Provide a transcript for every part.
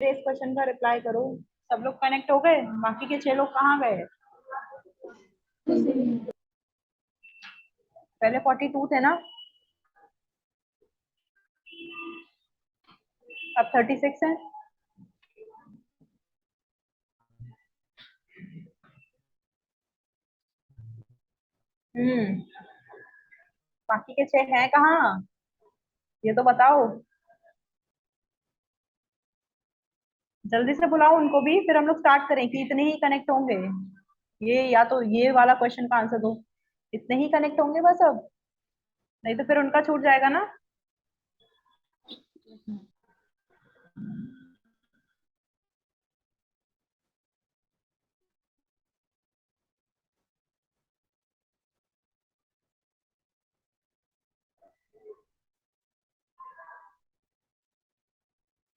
इस क्वेश्चन का रिप्लाई करो। सब लोग कनेक्ट हो गए? बाकी के 6 लोग कहाँ गए? पहले 42 थे ना, अब 36 है। बाकी के 6 हैं कहाँ? ये तो बताओ। जल्दी से बुलाओ उनको भी, फिर हम लोग स्टार्ट करें कि इतने ही कनेक्ट होंगे। ये या तो ये वाला क्वेश्चन का आंसर दो। इतने ही कनेक्ट होंगे बस अब, नहीं तो फिर उनका छूट जाएगा ना।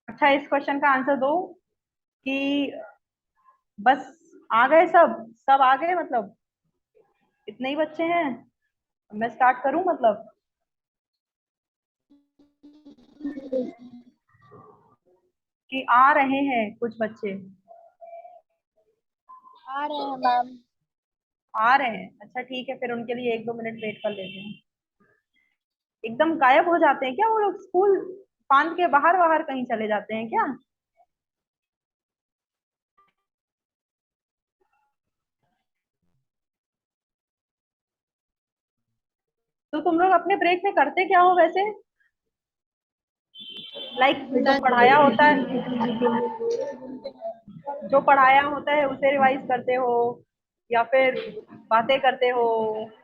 अच्छा, इस क्वेश्चन का आंसर दो कि बस आ गए, सब सब आ गए, मतलब इतने ही बच्चे हैं। मैं स्टार्ट करूं मतलब? कि आ रहे हैं कुछ बच्चे? आ रहे हैं मैम। आ रहे हैं, अच्छा ठीक है, फिर उनके लिए 1-2 मिनट वेट कर लेते हैं। एकदम गायब हो जाते हैं क्या वो लोग? स्कूल पान के बाहर बाहर कहीं चले जाते हैं क्या? तो तुम लोग अपने ब्रेक में करते क्या हो वैसे? लाइक जो पढ़ाया होता है, जो पढ़ाया होता है उसे रिवाइज करते हो, या फिर बातें करते हो,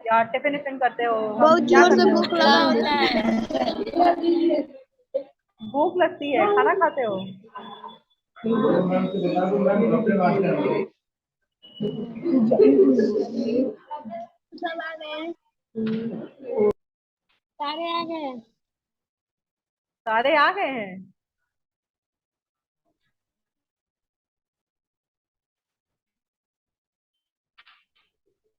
या टिफिन विफिन करते हो? बहुत क्या जोर से करते भूख हो? लगा होता है। भूख लगती है, खाना खाते हो? सब आ गए हैं। सारे आ गए हैं। सारे आ गए हैं?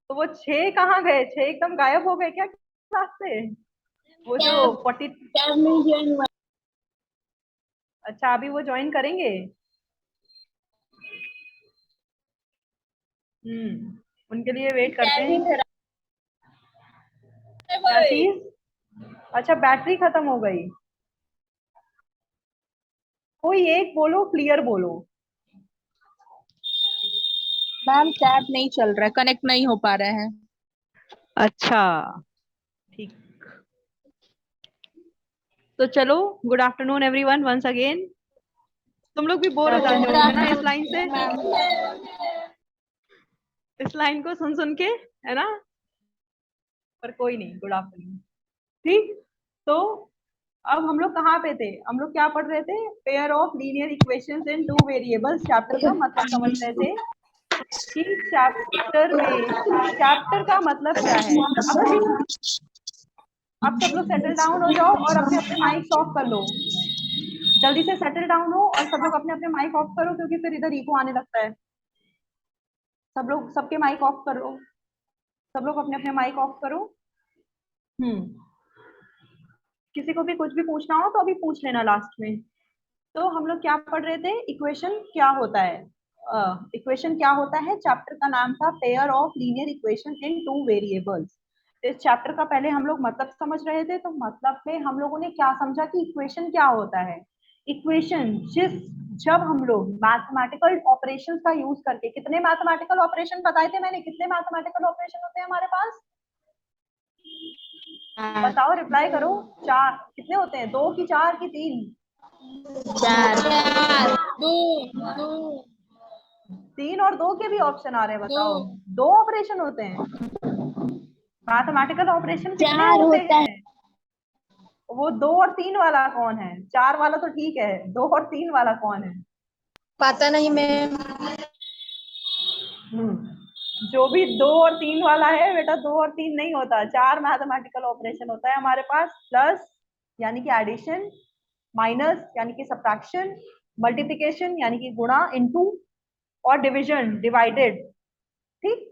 तो वो 6 कहाँ गए? 6 एकदम गायब हो गए क्या क्लास से? वो जो कैब 40। कैब में ज्वाइन हुआ। अच्छा, अभी वो ज्वाइन करेंगे? उनके लिए वेट करते कैब ही हैं। मेरा है क्या भाई। चीज? अच्छा, बैटरी खत्म हो गई। कोई एक बोलो, क्लियर बोलो। मैम कैब नहीं चल रहा है, कनेक्ट नहीं हो पा रहे हैं। अच्छा, ठीक। तो चलो, good afternoon everyone once again. तुम लोग भी बोर हो जाते गुड होंगे ना इस लाइन से, आफ्टरनून मैम। इस लाइन को सुन सुन के, है ना? पर कोई नहीं, गुड आफ्टरनून। ठीक। तो अब हम लोग कहाँ पे थे? हम लोग क्या पढ़ रहे थे? Pair of linear equations in two variables chapter का मतलब समझ रहे थे कि चैप्टर में, चैप्टर का मतलब क्या है। अब सब लोग सेटल डाउन हो जाओ और अपने अपने माइक ऑफ कर लो। जल्दी से सेटल डाउन हो और सब लोग अपने अपने माइक ऑफ करो, क्योंकि फिर इधर इको आने लगता है। सब लोग सबके माइक ऑफ करो। सब लोग अपने अपने माइक ऑफ करो। हम्म किसी को भी कुछ भी पूछना हो तो अभी पूछ लेना लास्ट में। तो हम लोग क्या पढ़ रहे थे? इक्वेशन क्या होता है। इक्वेशन क्या होता है, चैप्टर का नाम था pair of linear equation in two variables. इस चैप्टर का पहले हम लोग मतलब समझ रहे थे, तो मतलब में हम लोगों ने क्या समझा कि इक्वेशन क्या होता है। इक्वेशन जब हम लोग मैथमेटिकल ऑपरेशंस का यूज करके, कितने मैथमेटिकल ऑपरेशन बताए थे मैंने? कितने मैथमेटिकल ऑपरेशन होते हैं हमारे पास? बताओ, रिप्लाई करो। 4 कितने होते हैं? 2 की 4 की 3? चार। दो। दो। 3 और 2 के भी ऑप्शन आ रहे हैं, दो। बताओ। 2 ऑपरेशन होते हैं? मैथमेटिकल ऑपरेशन कितने चार होते होता है। हैं? वो 2 और 3 वाला कौन है? 4 वाला तो ठीक है, 2 और 3 वाला कौन है? पता नहीं मैम। जो भी 2 और 3 वाला है बेटा, 2 और 3 नहीं होता, 4 मैथमेटिकल ऑपरेशन होता है हमारे पास। प्लस यानी कि एडिशन, माइनस यानी कि सब्ट्रैक्शन, मल्टीप्लिकेशन यानी कि गुणा, इनटू, और डिवीजन, डिवाइडेड। ठीक।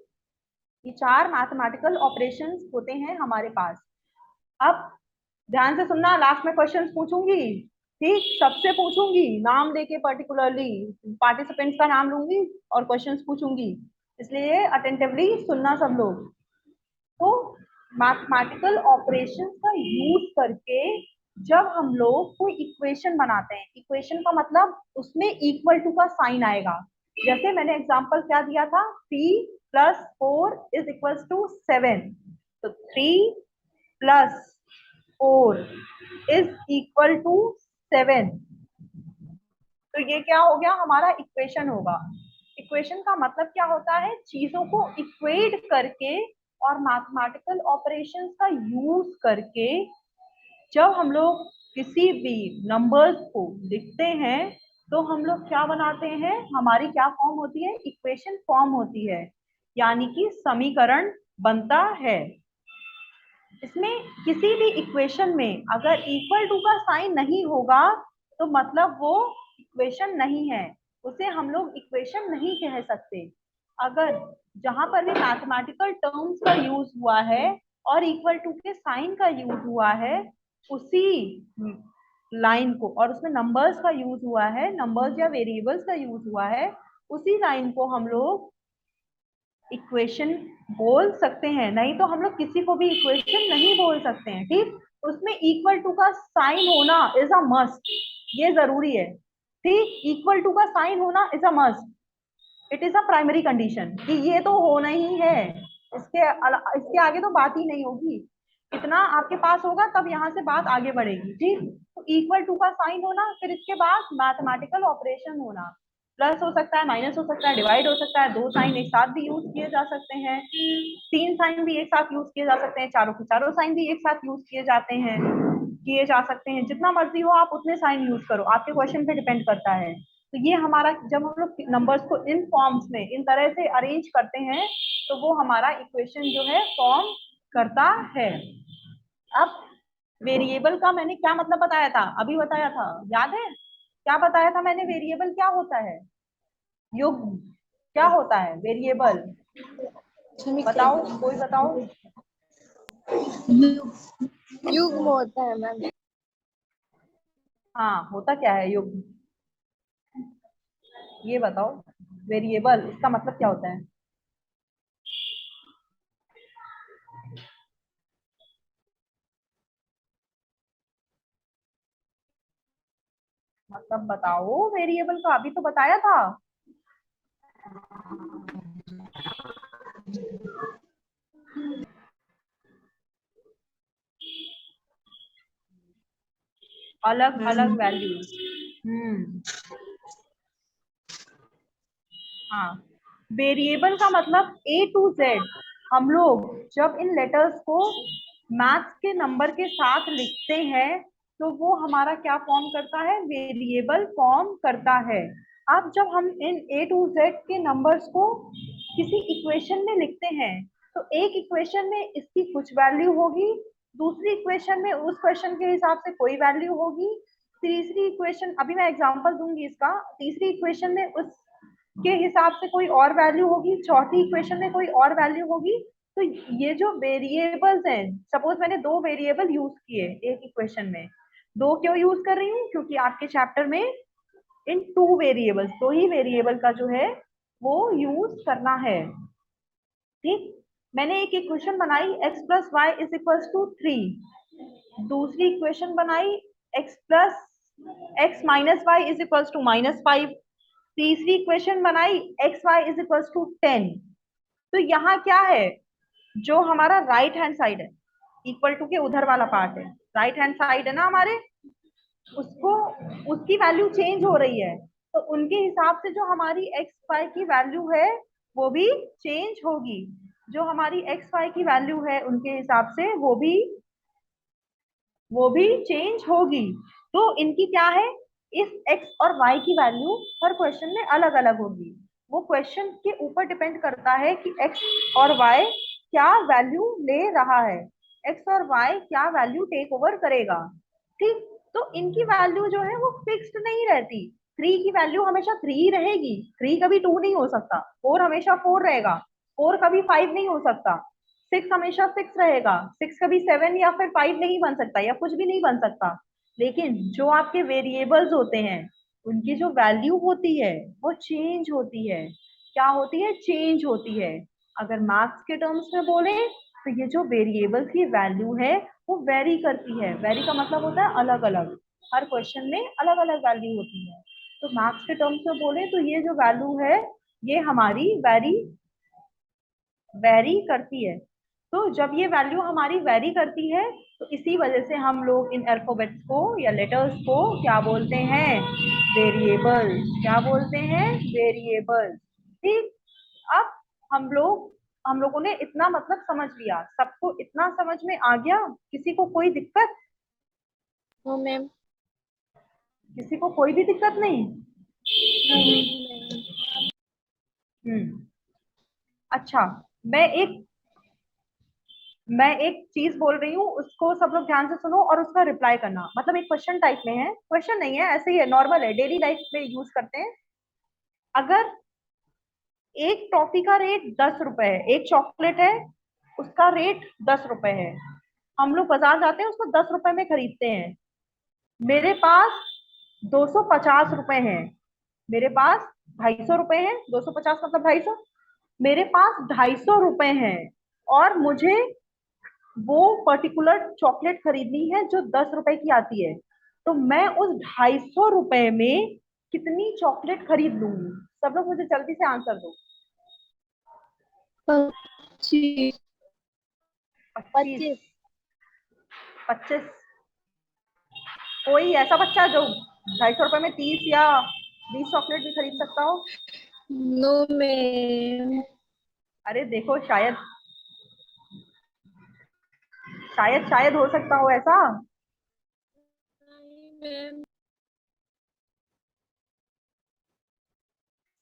ये 4 मैथमेटिकल ऑपरेशंस होते हैं हमारे पास। अब ध्यान से सुनना, लास्ट में क्वेश्चंस पूछूंगी। ठीक, सबसे पूछूंगी नाम लेके, पर्टिकुलरली पार्टिसिपेंट्स का नाम लूंगी और क्वेश्चंस पूछूंगी, इसलिए अटेंटिवली सुनना सब लोग। तो मैथमेटिकल ऑपरेशंस का यूज करके जब हम लोग कोई इक्वेशन बनाते हैं, इक्वेशन का मतलब उसमें इक्वल टू का साइन आएगा। जैसे मैंने एग्जांपल क्या दिया था, 3 + 4 = 7, तो 3 + 4 = 7। तो ये क्या हो गया, हमारा इक्वेशन होगा। इक्वेशन का मतलब क्या होता है, चीजों को इक्वेट करके और मैथमेटिकल ऑपरेशंस का यूज करके जब हम लोग किसी भी नंबर्स को लिखते हैं तो हम लोग क्या बनाते हैं, हमारी क्या फॉर्म होती है, इक्वेशन फॉर्म होती है, यानी कि समीकरण बनता है। इसमें किसी भी इक्वेशन में अगर इक्वल टू का साइन नहीं होगा तो मतलब वो इक्वेशन नहीं है, उसे हम लोग इक्वेशन नहीं कह सकते। अगर जहां पर भी मैथमेटिकल टर्म्स का यूज हुआ है और इक्वल टू के साइन का यूज हुआ है, उसी लाइन को, और उसमें नंबर्स का यूज हुआ है, नंबर्स या वेरिएबल्स का यूज हुआ है, उसी लाइन को हम लोग इक्वेशन बोल सकते हैं। नहीं तो हम लोग किसी को भी इक्वेशन नहीं बोल सकते हैं। ठीक, उसमें इक्वल टू का साइन होना इज अ मस्ट, ये जरूरी है। ठीक, इक्वल टू का साइन होना is a must, it is a primary condition कि ये तो होना ही है, इसके आगे तो बात ही नहीं होगी। इतना आपके पास होगा तब यहाँ से बात आगे बढ़ेगी। ठीक, तो इक्वल टू का साइन होना, फिर इसके बाद मैथमेटिकल ऑपरेशन होना, प्लस हो सकता है, माइनस हो सकता है, डिवाइड हो सकता है, 2 साइन एक साथ भी यूज किए जा सकते हैं, 3 साइन भी एक साथ यूज किए जा सकते हैं, चारों के चारों साइन भी एक साथ यूज किए जा सकते हैं। जितना मर्जी हो आप उतने साइन यूज करो, आपके क्वेश्चन पे डिपेंड करता है। तो ये हमारा, जब हम लोग नंबर्स को इन फॉर्म्स में इन तरह से अरेंज करते हैं तो वो हमारा इक्वेशन जो है फॉर्म करता है। अब वेरिएबल का मैंने क्या मतलब बताया था, अभी बताया था, याद है क्या बताया था मैंने, वेरिएबल क्या होता है, युग्म क्या होता है वेरिएबल, बताओ कोई बताओ। युग्म होता है मैम। हाँ, होता क्या है युग्म, ये बताओ, वेरिएबल इसका मतलब क्या होता है। मतलब बताओ वेरिएबल का, अभी तो बताया था। अलग अलग वैल्यू। हाँ, वेरिएबल का मतलब A to Z। हम लोग जब इन लेटर्स को मैथ्स के नंबर के साथ लिखते हैं तो वो हमारा क्या फॉर्म करता है, वेरिएबल फॉर्म करता है। अब जब हम इन A to Z के नंबर्स को किसी इक्वेशन में लिखते हैं तो एक इक्वेशन में इसकी कुछ वैल्यू होगी, दूसरी इक्वेशन में उस क्वेश्चन के हिसाब से कोई वैल्यू होगी, तीसरी इक्वेशन, अभी मैं एग्जांपल दूंगी इसका, तीसरी इक्वेशन में उस के हिसाब से कोई और वैल्यू होगी, चौथी इक्वेशन में कोई और वैल्यू होगी। तो ये जो वेरिएबल्स हैं, सपोज मैंने 2 वेरिएबल यूज किए एक इक्वेशन में, 2 क्यों यूज कर रही हूँ, क्योंकि आपके चैप्टर में इन 2 वेरिएबल्स, 2 ही वेरिएबल का जो है वो यूज करना है। ठीक, मैंने एक इक्वेशन बनाई x + y = 3, दूसरी इक्वेशन बनाई x - y = -5, तीसरी इक्वेशन बनाई xy = 10। तो यहाँ क्या है, जो हमारा राइट हैंड साइड है, इक्वल टू के उधर वाला पार्ट है, राइट हैंड साइड है ना हमारे, उसको, उसकी वैल्यू चेंज हो रही है, तो उनके हिसाब से जो हमारी एक्स वाई की वैल्यू है वो भी चेंज होगी। जो हमारी एक्स वाई की वैल्यू है उनके हिसाब से वो भी चेंज होगी। तो इनकी क्या है, इस x और y की वैल्यू हर क्वेश्चन में अलग अलग होगी। वो क्वेश्चन के ऊपर डिपेंड करता है कि x और y क्या वैल्यू ले रहा है, x और y क्या वैल्यू टेक ओवर करेगा। ठीक, तो इनकी वैल्यू जो है वो फिक्स्ड नहीं रहती। 3 की वैल्यू हमेशा 3 ही रहेगी, 3 कभी 2 नहीं हो सकता, 4 हमेशा 4 रहेगा, 4 कभी 5 नहीं हो सकता, 6 हमेशा 6 रहेगा, 6 कभी 7 या फिर 5 नहीं बन सकता, या कुछ भी नहीं बन सकता। लेकिन जो आपके वेरिएबल्स होते हैं उनकी जो वैल्यू होती है वो चेंज होती है। क्या होती है? चेंज होती है। अगर मार्क्स के टर्म्स में बोले तो ये जो वेरिएबल्स की वैल्यू है वो वेरी करती है। वेरी का मतलब होता है अलग अलग, हर क्वेश्चन में अलग अलग वैल्यू होती है। तो मार्क्स के टर्म्स में बोले तो ये जो वैल्यू है ये हमारी वेरी करती है। तो जब ये वैल्यू हमारी वेरी करती है तो इसी वजह से हम लोग इन अल्फाबेट्स को या लेटर्स को क्या बोलते हैं? वेरिएबल। क्या बोलते हैं? वेरिएबल। ठीक। अब हम लोगों ने इतना मतलब समझ लिया, सबको इतना समझ में आ गया? किसी को कोई दिक्कत? No ma'am. किसी को कोई भी दिक्कत नहीं? हम्म। अच्छा, मैं एक चीज बोल रही हूँ, उसको सब लोग ध्यान से सुनो और उसका रिप्लाई करना। मतलब एक क्वेश्चन टाइप में है, क्वेश्चन नहीं है, ऐसे ही है, नॉर्मल है, डेली लाइफ में यूज करते हैं। अगर एक टॉफी का रेट 10 रुपए है, एक चॉकलेट है उसका रेट 10 रुपए है, हम लोग बाजार जाते हैं उसको 10 रुपए में खरीदते हैं। मेरे पास 250 रुपए हैं, मेरे पास 250 रुपए हैं, 250 मतलब 250, मेरे पास 250 रुपए हैं और मुझे वो पर्टिकुलर चॉकलेट खरीदनी है जो 10 रुपए की आती है। तो मैं उस 250 रुपए में कितनी चॉकलेट खरीद लूंगी? सब लोग मुझे जल्दी से आंसर दो। 25। 25? 25? कोई ऐसा बच्चा जो 250 रुपए में 30 या 20 चॉकलेट भी खरीद सकता हो? No ma'am. अरे देखो, शायद शायद शायद हो सकता हो ऐसा। मैम।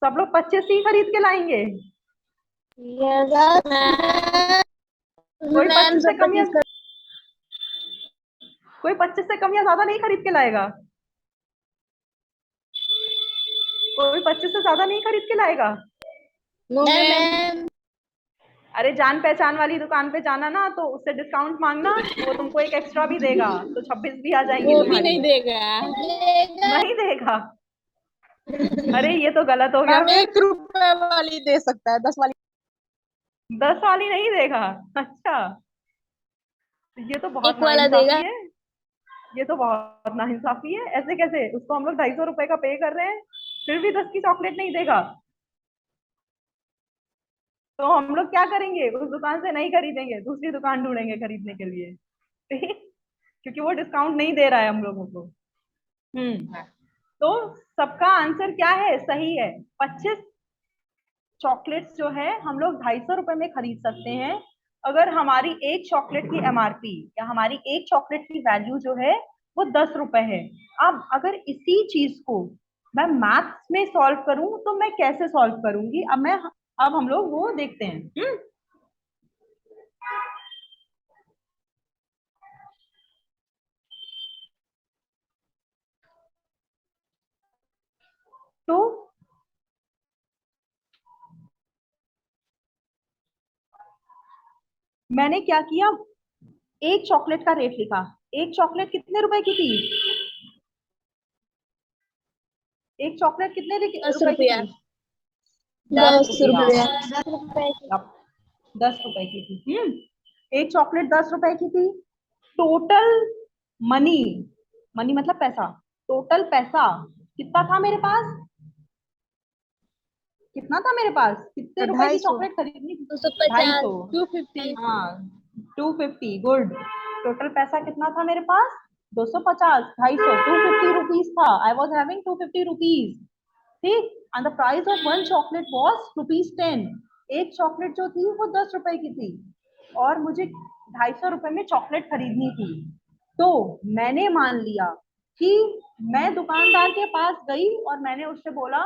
सब लोग 25 ही खरीद के लाएंगे? Yes ma'am. कोई मैम 25 से सब कम या 25 का। कोई 25 से कम या ज्यादा नहीं खरीद के लाएगा? कोई 25 से ज्यादा नहीं खरीद के लाएगा? No ma'am. अरे जान पहचान वाली दुकान पे जाना ना, तो उससे डिस्काउंट मांगना, वो तुमको एक एक्स्ट्रा भी देगा, तो 26 भी आ जाएंगी वो भी तुम्हारी। नहीं देगा। नहीं देगा? अरे ये तो गलत हो गया मैम फिर। 1 रुपए वाली दे सकता है, 10 वाली। 10 वाली नहीं देगा? अच्छा, ये तो बहुत एक वाला नाइंसाफी देगा। है। ये तो बहुत नाइंसाफी है, ऐसे कैसे? उसको हम लोग 250 रुपए का पे कर रहे हैं, फिर भी 10 की चॉकलेट नहीं देगा? तो हम लोग क्या करेंगे? उस दुकान से नहीं खरीदेंगे, दूसरी दुकान ढूंढेंगे खरीदने के लिए। ठीक? क्योंकि वो डिस्काउंट नहीं दे रहा है हम लोगों को। तो सबका आंसर क्या है? सही है। 25 चॉकलेट्स जो है हम लोग 250 रुपए में खरीद सकते हैं, अगर हमारी एक चॉकलेट की एमआरपी या हमारी एक चॉकलेट की वैल्यू जो है वो 10 रुपए है। अब अगर इसी चीज को मैं मैथ्स में सॉल्व करूं तो मैं कैसे सॉल्व करूंगी? अब हम लोग वो देखते हैं। तो मैंने क्या किया, एक चॉकलेट का रेट लिखा। एक चॉकलेट कितने रुपए की थी? एक चॉकलेट कितने 10 रुपए की रुपया। थी? 10 10 रुपया। रुपया। 10 रुपए की थी। एक चॉकलेट 10 रुपए की थी। टोटल मनी, मनी मतलब पैसा, टोटल पैसा कितना था मेरे पास? कितना था मेरे पास? कितने रुपए की 250। चॉकलेट खरीदनी थी? 250। 250? 250। हाँ, 250, गुड। टोटल पैसा कितना था मेरे पास? 250, 250, 250 रुपीज था। I was having 250 rupees. ठीक। And the price of one chocolate was ₹10। एक चॉकलेट जो थी वो 10 रुपए की थी और मुझे 250 रुपए में चॉकलेट खरीदनी थी। तो मैंने मान लिया कि मैं दुकानदार के पास गई और मैंने उससे बोला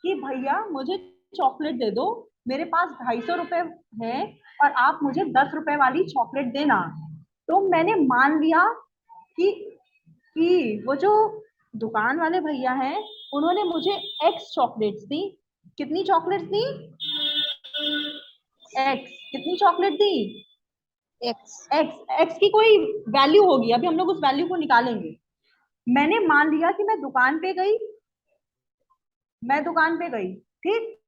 कि भैया मुझे चॉकलेट दे दो, मेरे पास 250 रुपए है और आप मुझे 10 रुपए वाली चॉकलेट देना। तो मैंने मान लिया कि वो जो दुकान वाले भैया हैं उन्होंने मुझे एक्स चॉकलेट्स दी। कितनी चॉकलेट्स दी? एक्स। कितनी चॉकलेट दी? एक्स। एक्स। एक्स की कोई वैल्यू होगी, अभी हम लोग उस वैल्यू को निकालेंगे। मैंने मान लिया कि मैं दुकान पे गई, ठीक,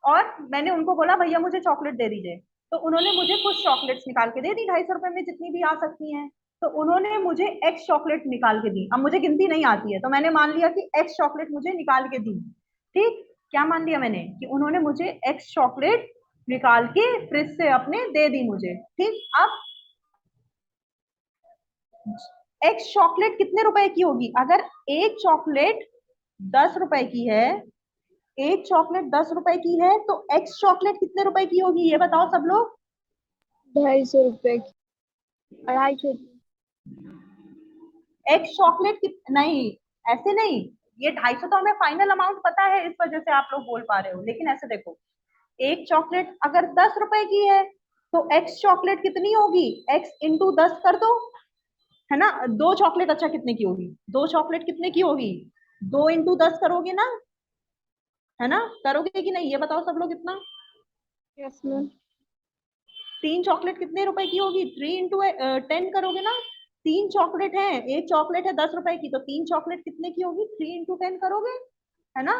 और मैंने उनको बोला भैया मुझे चॉकलेट दे दीजिए, तो उन्होंने मुझे कुछ चॉकलेट्स निकाल के दे दी 250 रुपए में, जितनी भी आ सकती हैं। तो उन्होंने मुझे एक्स चॉकलेट निकाल के दी। अब मुझे गिनती नहीं आती है, तो मैंने मान लिया कि एक्स चॉकलेट मुझे निकाल के दी। ठीक, क्या मान लिया मैंने कि उन्होंने मुझे एक्स चॉकलेट निकाल के फ्रिज से अपने दे दी मुझे। ठीक, अब एक्स चॉकलेट कितने रुपए की होगी? अगर एक चॉकलेट 10 रुपए की है, एक चॉकलेट 10 रुपए की है, तो एक्स चॉकलेट कितने रुपए की होगी? ये बताओ सब लोग। 250 रुपए की, 250 की। एक्स चॉकलेट नहीं, ऐसे नहीं, ये 250 तो हमें फाइनल अमाउंट पता है, इस वजह से आप लोग बोल पा रहे हो। लेकिन ऐसे देखो, एक चॉकलेट अगर 10 रुपए की है, तो एक्स चॉकलेट कितनी होगी? एक्स इंटू 10 कर दो, है ना। दो चॉकलेट अच्छा कितने की होगी? दो चॉकलेट कितने की होगी? 2 इंटू 10 करोगे ना, है ना, करोगे कि नहीं? ये बताओ सब लोग इतना। Yes ma'am. तीन चॉकलेट कितने रुपए की होगी? 3 इंटू 10 करोगे ना। तीन चॉकलेट है, एक चॉकलेट है 10 रुपए की, तो तीन चॉकलेट कितने की होगी? 3 इंटू 10 करोगे, है ना।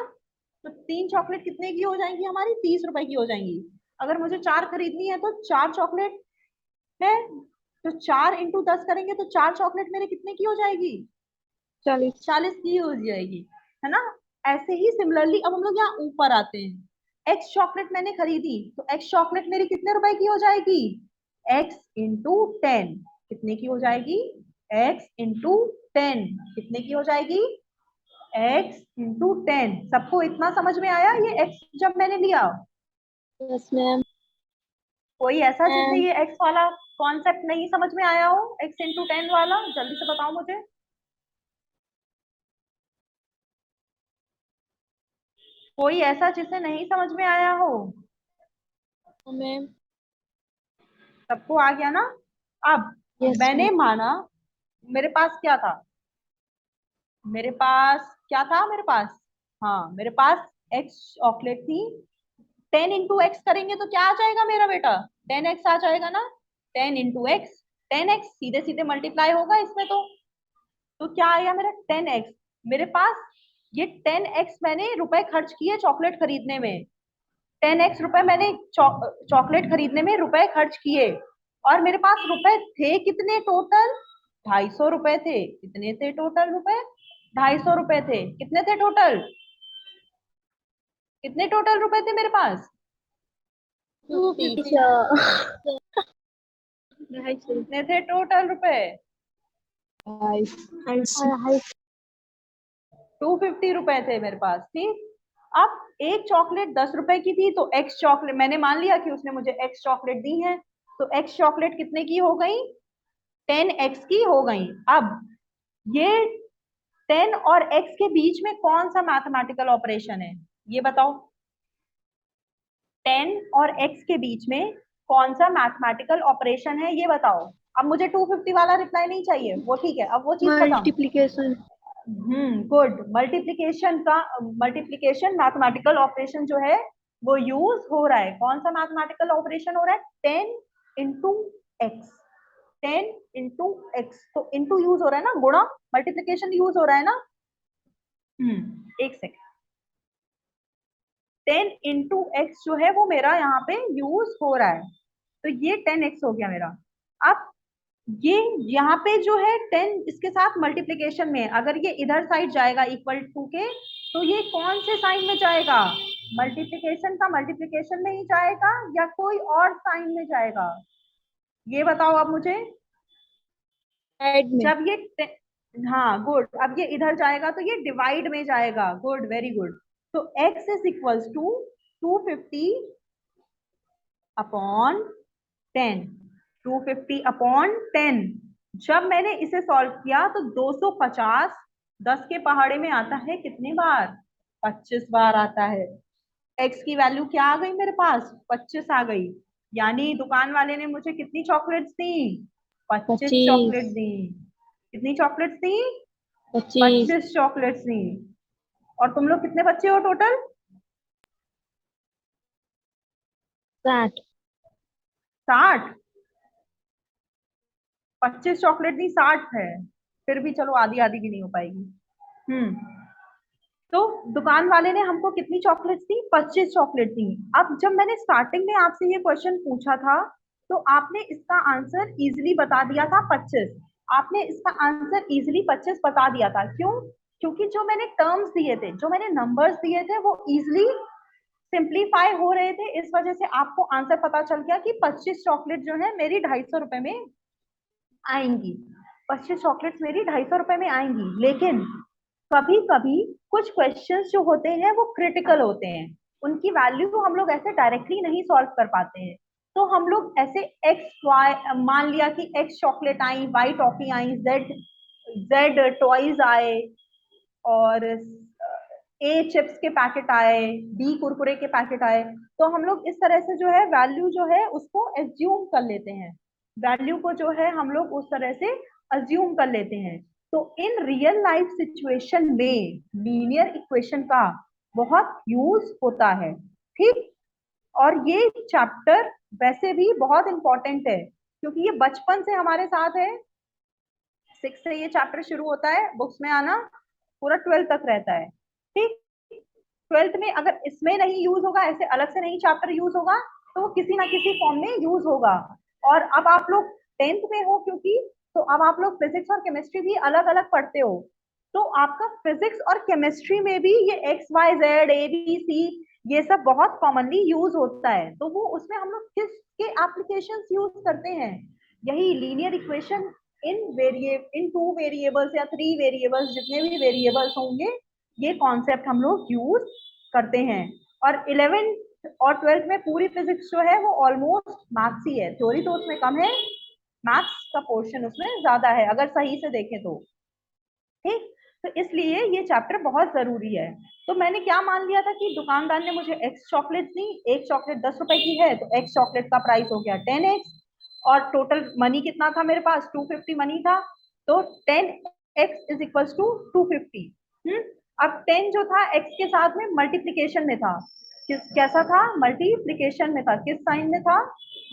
तो तीन चॉकलेट कितने की हो जाएंगी हमारी? 30 रुपए की हो जाएंगी। अगर मुझे चार खरीदनी है, तो चार चॉकलेट है, तो 4 इंटू 10 करेंगे तो चार चॉकलेट मेरे कितने की हो जाएगी? 40। 40 की हो जाएगी, है ना। ऐसे ही सिमिलरली अब हम लोग यहाँ ऊपर आते हैं। एक्स चॉकलेट मैंने खरीदी, तो एक्स चॉकलेट मेरी कितने रुपए की हो जाएगी? एक्स इंटू 10 कितने की हो जाएगी? एक्स इंटू 10 कितने की हो जाएगी? X into 10। सबको इतना समझ में आया ये एक्स जब मैंने लिया? Yes ma'am. कोई ऐसा जिससे मैम, ये एक्स वाला कॉन्सेप्ट नहीं समझ में आया हो, x इंटू 10 वाला? जल्दी से बताओ मुझे। कोई ऐसा जिसे नहीं समझ में आया हो? मैम। सबको आ गया ना? अब यस मैंने मैम। माना, मेरे पास क्या था? मेरे पास क्या था? मेरे पास, हाँ, मेरे पास एक्स चॉकलेट थी। 10 इंटू एक्स करेंगे तो क्या आ जाएगा मेरा बेटा? 10x आ जाएगा ना। 10 इंटू एक्स, 10x सीधे सीधे मल्टीप्लाई होगा इसमें। तो क्या आया मेरा? 10x। मेरे पास ये 10x मैंने रुपए खर्च किए चॉकलेट खरीदने में। 10x रुपए मैंने चॉकलेट खरीदने में रुपए खर्च किए, और मेरे पास रुपए थे कितने टोटल? 250 रुपए थे। कितने थे टोटल रुपए? 250 रुपए थे। कितने थे टोटल? कितने टोटल रुपए थे मेरे पास? 250। 250। कितने थे टोटल रुपए? 250। 250 रुपए थे मेरे पास। ठीक, अब एक चॉकलेट 10 रुपए की थी, तो एक्स चॉकलेट मैंने मान लिया कि उसने मुझे एक्स चॉकलेट दी है, तो एक्स चॉकलेट कितने की हो गई? 10x की हो गई। अब ये 10 और x के बीच में कौन सा मैथमेटिकल ऑपरेशन है? ये बताओ। 10 और x के बीच में कौन सा मैथमेटिकल ऑपरेशन है? ये बताओ। अब मुझे 250 वाला रिप्लाई नहीं चाहिए, वो ठीक है, अब वो चीज खत्म। मल्टीप्लिकेशन। गुड। मल्टीप्लिकेशन का, मल्टीप्लिकेशन मैथमेटिकल ऑपरेशन जो है वो यूज हो रहा है। कौन सा मैथमेटिकल ऑपरेशन हो रहा है? 10 इंटू एक्स। 10 इंटू एक्स, तो इंटू यूज हो रहा है ना, गुणा। मल्टीप्लिकेशन यूज हो रहा है ना। एक सेकेंड। 10 इंटू एक्स जो है वो मेरा यहाँ पे यूज हो रहा है, तो ये 10x हो गया मेरा। अब ये यहाँ पे जो है 10 इसके साथ मल्टीप्लीकेशन में है। अगर ये इधर साइड जाएगा इक्वल टू के, तो ये कौन से साइन में जाएगा? मल्टीप्लीकेशन का मल्टीप्लीकेशन में ही जाएगा या कोई और साइन में जाएगा? ये बताओ अब मुझे। ऐड में। जब ये हाँ गुड, अब ये इधर जाएगा तो ये डिवाइड में जाएगा। Good, very good. तो x is equals to 250 upon 10। 250 upon 10। जब मैंने इसे सॉल्व किया तो 250 10 के पहाड़े में आता है कितनी बार? 25 बार आता है। एक्स की वैल्यू क्या आ गई मेरे पास? 25 आ गई। यानी दुकान वाले ने मुझे कितनी चॉकलेट्स दी? 25 चॉकलेट 25। दी। कितनी चॉकलेट्स दी? 25। 25 चॉकलेट्स दी। और तुम लोग कितने बच्चे हो टोटल? 60। 60। 25 चॉकलेट दी, 60 है। फिर भी चलो आधी आधी भी नहीं हो पाएगी। तो दुकान वाले ने हमको कितनी चॉकलेट्स दी? 25 चॉकलेट दी। अब जब मैंने स्टार्टिंग में आपसे ये क्वेश्चन पूछा था तो आपने इसका आंसर इजीली बता दिया था 25। आपने इसका आंसर इजीली 25 बता दिया था। क्यों? क्योंकि जो मैंने टर्म्स दिए थे, जो मैंने नंबर्स दिए थे, वो इजीली सिंप्लीफाई हो रहे थे। इस वजह से आपको आंसर पता चल गया कि 25 चॉकलेट जो है मेरी 250 रुपए में आएंगी। 25 चॉकलेट्स मेरी 250 रुपए में आएंगी। लेकिन कभी कभी कुछ क्वेश्चंस जो होते हैं वो क्रिटिकल होते हैं, उनकी वैल्यू हम लोग ऐसे डायरेक्टली नहीं सॉल्व कर पाते हैं। तो हम लोग ऐसे एक्स वाई, मान लिया कि एक्स चॉकलेट आई, वाई टॉफी आई, जेड जेड टॉयज आए, और ए चिप्स के पैकेट आए, बी कुरकुरे के पैकेट आए। तो हम लोग इस तरह से जो है वैल्यू जो है उसको एज्यूम कर लेते हैं, वैल्यू को जो है हम लोग उस तरह से अज्यूम कर लेते हैं। तो इन रियल लाइफ सिचुएशन में लीनियर इक्वेशन का बहुत यूज होता है। ठीक। और ये चैप्टर वैसे भी बहुत इंपॉर्टेंट है क्योंकि ये बचपन से हमारे साथ है। 6 से ये चैप्टर शुरू होता है बुक्स में आना, पूरा 12 तक रहता है। ठीक। 12th में अगर इसमें नहीं यूज होगा, ऐसे अलग से नहीं चैप्टर यूज होगा, तो वो किसी ना किसी फॉर्म में यूज होगा। और अब आप लोग 10th में हो क्योंकि, तो अब आप लोग फिजिक्स और केमिस्ट्री भी अलग अलग पढ़ते हो। तो आपका फिजिक्स और केमिस्ट्री में भी ये X Y Z A B C ये सब बहुत कॉमनली यूज होता है। तो वो उसमें हम लोग किसके एप्लीकेशंस यूज करते हैं? यही लीनियर इक्वेशन इन 2 वेरिएबल्स या 3 वेरिएबल्स, जितने भी वेरिएबल्स होंगे, ये कॉन्सेप्ट हम लोग यूज करते हैं। और 11th और 12th में पूरी फिजिक्स जो है वो ऑलमोस्ट मैथ्स ही है, थ्योरी तो उसमें कम है, मैथ्स का पोर्शन उसमें ज्यादा है अगर सही से देखें तो। ठीक। तो इसलिए ये चैप्टर बहुत जरूरी है। तो मैंने क्या मान लिया था कि दुकानदार ने मुझे एक्स चॉकलेट दी, एक चॉकलेट 10 रुपए की है तो एक्स चॉकलेट का प्राइस हो गया 10x, और टोटल मनी कितना था मेरे पास? 250 मनी था। तो 10x इज इक्वल टू 250। अब 10 जो था x के साथ में मल्टीप्लीकेशन में था। कैसा था? मल्टीप्लीकेशन में था। किस साइन में था?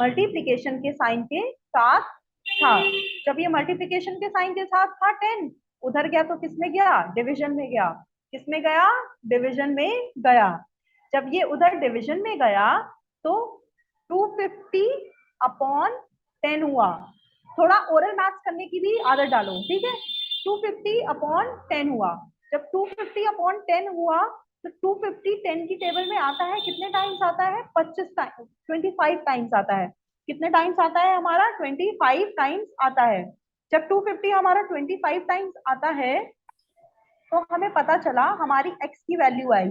मल्टीप्लीकेशन के साइन के साथ था। जब ये मल्टीप्लीकेशन के साइन के साथ था 10, उधर गया तो किस में गया? डिवीजन में गया। किस में गया? डिवीजन में गया। जब ये उधर डिवीजन में गया तो 250 अपॉन 10 हुआ। थोड़ा ओरल मैथ्स करने की भी आदत डालो, ठीक है। 250 अपॉन 10 हुआ। जब 250 अपॉन 10 हुआ तो 250 10 की टेबल में आता है, कितने टाइम्स आता है? 25 टाइम्स, 25 टाइम्स आता है। कितने टाइम्स आता है हमारा? 25 टाइम्स आता है। जब 250 हमारा 25 टाइम्स आता है तो हमें पता चला हमारी x की वैल्यू आई।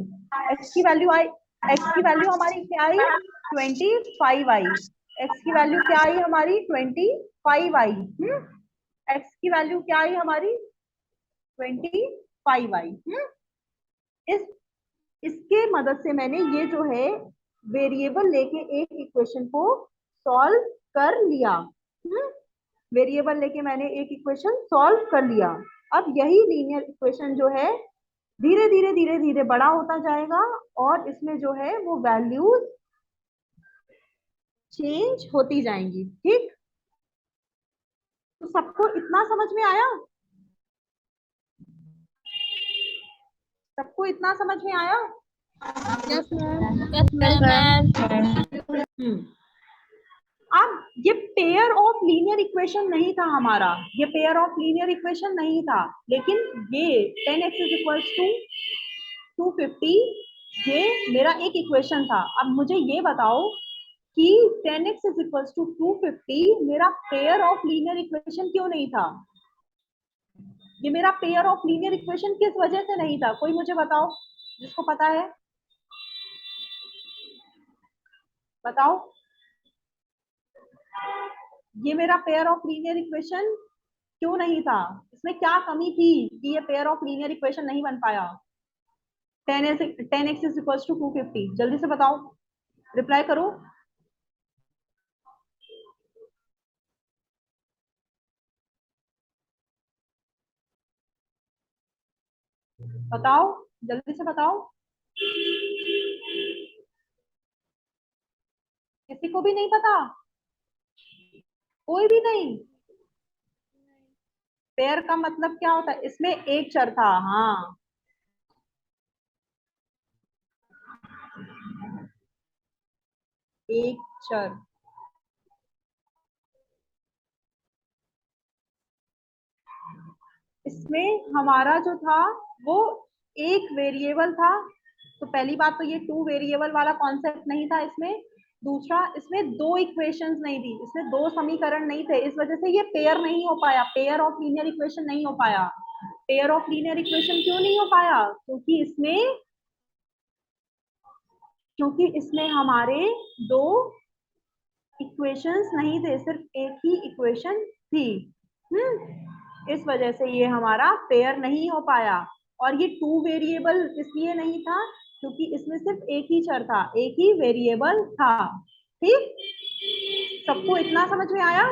x की वैल्यू आई, x की वैल्यू हमारी क्या आई? 25 आई। x की वैल्यू क्या आई हमारी? 25 आई। x की वैल्यू क्या आई हमारी? 25 आई। इस इसके मदद से मैंने ये जो है वेरिएबल लेके एक इक्वेशन को सॉल्व कर लिया। वेरिएबल लेके मैंने एक इक्वेशन सॉल्व कर लिया। अब यही लीनियर इक्वेशन जो है धीरे धीरे धीरे धीरे बड़ा होता जाएगा और इसमें जो है वो वैल्यूज चेंज होती जाएंगी। ठीक। तो सबको इतना समझ में आया? सबको इतना समझ में आया? Yes ma'am. Yes ma'am. अब ये पेयर ऑफ लीनियर इक्वेशन नहीं था हमारा, ये पेयर ऑफ लीनियर इक्वेशन नहीं था, लेकिन ये 10x इज इक्वल्स टू 250 ये मेरा एक इक्वेशन था। अब मुझे ये बताओ कि 10x इज इक्वल्स टू 250 मेरा पेयर ऑफ लीनियर इक्वेशन क्यों नहीं था? ये मेरा पेयर ऑफ लीनियर इक्वेशन किस वजह से नहीं था? कोई मुझे बताओ, जिसको पता है बताओ। ये मेरा पेयर ऑफ लीनियर इक्वेशन क्यों नहीं था? इसमें क्या कमी थी कि ये पेयर ऑफ लीनियर इक्वेशन नहीं बन पाया? 10x इज इक्वल्स टू 250, जल्दी से बताओ, रिप्लाई करो। बताओ, जल्दी से बताओ। किसी को भी नहीं पता? कोई भी नहीं? पेयर का मतलब क्या होता है, इसमें एक चर था। हाँ, एक चर। इसमें हमारा जो था वो एक वेरिएबल था। तो पहली बात तो ये टू वेरिएबल वाला कॉन्सेप्ट नहीं था इसमें। दूसरा, इसमें दो इक्वेशंस नहीं थी, इसमें दो समीकरण नहीं थे, इस वजह से ये पेयर नहीं हो पाया, पेयर ऑफ लीनियर इक्वेशन नहीं हो पाया। पेयर ऑफ लीनियर इक्वेशन क्यों नहीं हो पाया? क्योंकि इसमें हमारे दो इक्वेशंस नहीं थे, सिर्फ एक ही इक्वेशन थी। इस वजह से ये हमारा पेयर नहीं हो पाया। और ये टू वेरिएबल इसलिए नहीं था क्योंकि इसमें सिर्फ एक ही चर था, एक ही वेरिएबल था। ठीक, सबको इतना समझ में आया?